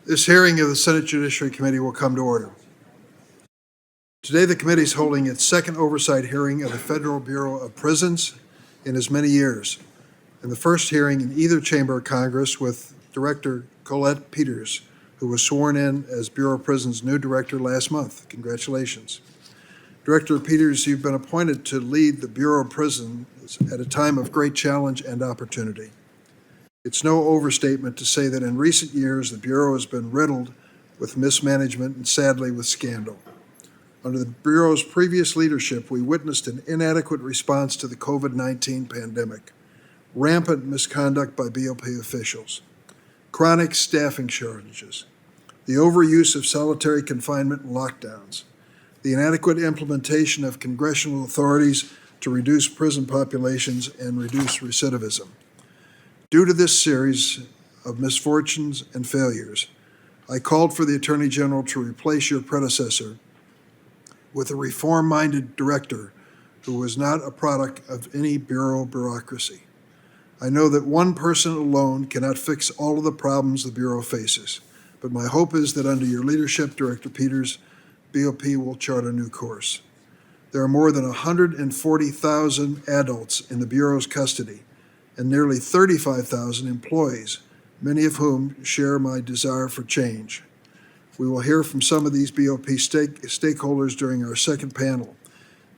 This hearing of the Senate Judiciary Committee will come to order. Today, the committee is holding its second oversight hearing of the Federal Bureau of Prisons in as many years, and the first hearing in either chamber of Congress with Director Colette Peters, who was sworn in as Bureau of Prisons' new director last month. Congratulations. Director Peters, you've been appointed to lead the Bureau of Prisons at a time of great challenge and opportunity. It's no overstatement to say that in recent years, the Bureau has been riddled with mismanagement and sadly with scandal. Under the Bureau's previous leadership, we witnessed an inadequate response to the COVID-19 pandemic, rampant misconduct by BOP officials, chronic staffing shortages, the overuse of solitary confinement and lockdowns, the inadequate implementation of congressional authorities to reduce prison populations and reduce recidivism. Due to this series of misfortunes and failures, I called for the Attorney General to replace your predecessor with a reform-minded director who was not a product of any Bureau bureaucracy. I know that one person alone cannot fix all of the problems the Bureau faces, but my hope is that under your leadership, Director Peters, BOP will chart a new course. There are more than 140,000 adults in the Bureau's custody and nearly 35,000 employees, many of whom share my desire for change. We will hear from some of these BOP stakeholders during our second panel.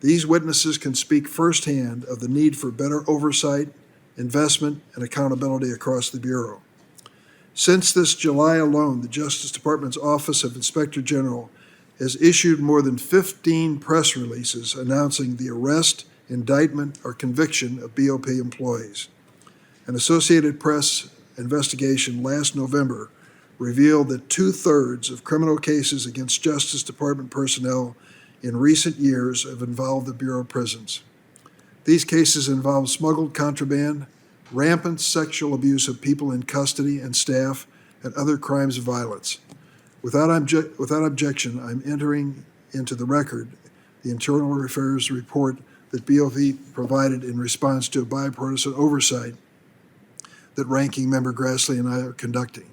These witnesses can speak firsthand of the need for better oversight, investment, and accountability across the Bureau. Since this July alone, the Justice Department's Office of Inspector General has issued more than 15 press releases announcing the arrest, indictment, or conviction of BOP employees. An Associated Press investigation last November revealed that 2/3 of criminal cases against Justice Department personnel in recent years have involved the Bureau of Prisons. These cases involve smuggled contraband, rampant sexual abuse of people in custody and staff, and other crimes of violence. Without objection, I'm entering into the record the Internal Affairs report that BOP provided in response to a bipartisan oversight that Ranking Member Grassley and I are conducting.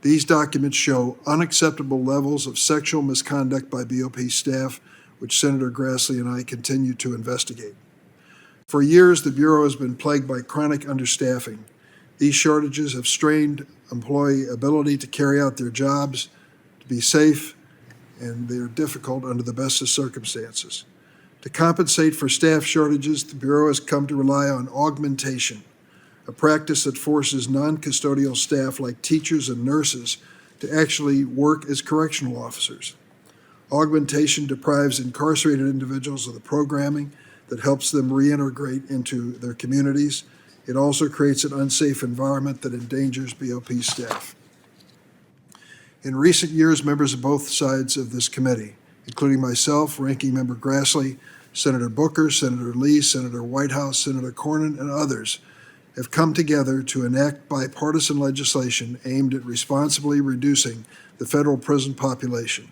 These documents show unacceptable levels of sexual misconduct by BOP staff, which Senator Grassley and I continue to investigate. For years, the Bureau has been plagued by chronic understaffing. These shortages have strained employee ability to carry out their jobs, to be safe, and they are difficult under the best of circumstances. To compensate for staff shortages, the Bureau has come to rely on augmentation, a practice that forces non-custodial staff like teachers and nurses to actually work as correctional officers. Augmentation deprives incarcerated individuals of the programming that helps them reintegrate into their communities. It also creates an unsafe environment that endangers BOP staff. In recent years, members of both sides of this committee, including myself, Ranking Member Grassley, Senator Booker, Senator Lee, Senator Whitehouse, Senator Cornyn, and others, have come together to enact bipartisan legislation aimed at responsibly reducing the federal prison population.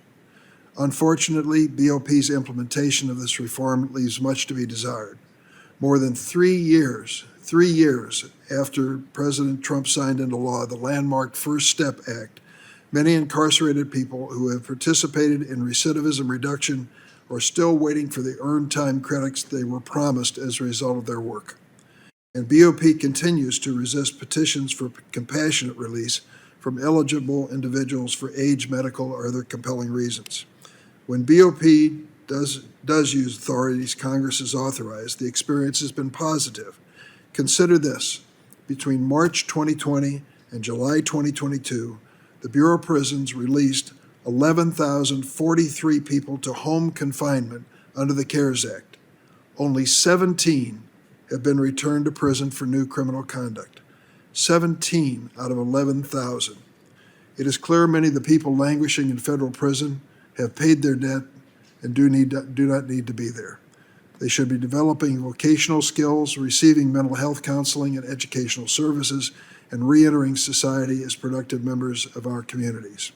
Unfortunately, BOP's implementation of this reform leaves much to be desired. More than 3 years after President Trump signed into law the landmark First Step Act, many incarcerated people who have participated in recidivism reduction are still waiting for the earned time credits they were promised as a result of their work. And BOP continues to resist petitions for compassionate release from eligible individuals for age, medical, or other compelling reasons. When BOP does use authorities Congress has authorized, the experience has been positive. Consider this. Between March 2020 and July 2022, the Bureau of Prisons released 11,043 people to home confinement under the CARES Act. Only 17 have been returned to prison for new criminal conduct. 17 out of 11,000. It is clear many of the people languishing in federal prison have paid their debt and do not need to be there. They should be developing vocational skills, receiving mental health counseling and educational services, and re-entering society as productive members of our communities.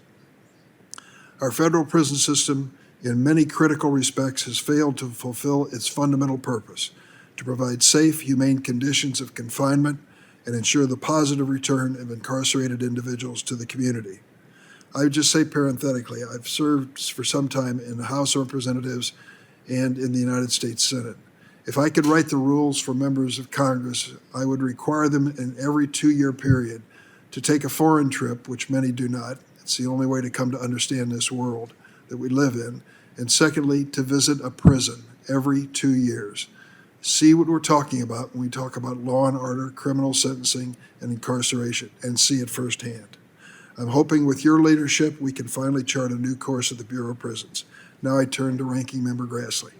Our federal prison system, in many critical respects, has failed to fulfill its fundamental purpose, to provide safe, humane conditions of confinement and ensure the positive return of incarcerated individuals to the community. I would just say parenthetically, I've served for some time in the House of Representatives and in the United States Senate. If I could write the rules for members of Congress, I would require them in every 2-year period to take a foreign trip, which many do not. It's the only way to come to understand this world that we live in. And secondly, to visit a prison every 2 years. See what we're talking about when we talk about law and order, criminal sentencing, and incarceration, and see it firsthand. I'm hoping with your leadership we can finally chart a new course at the Bureau of Prisons. Now I turn to Ranking Member Grassley.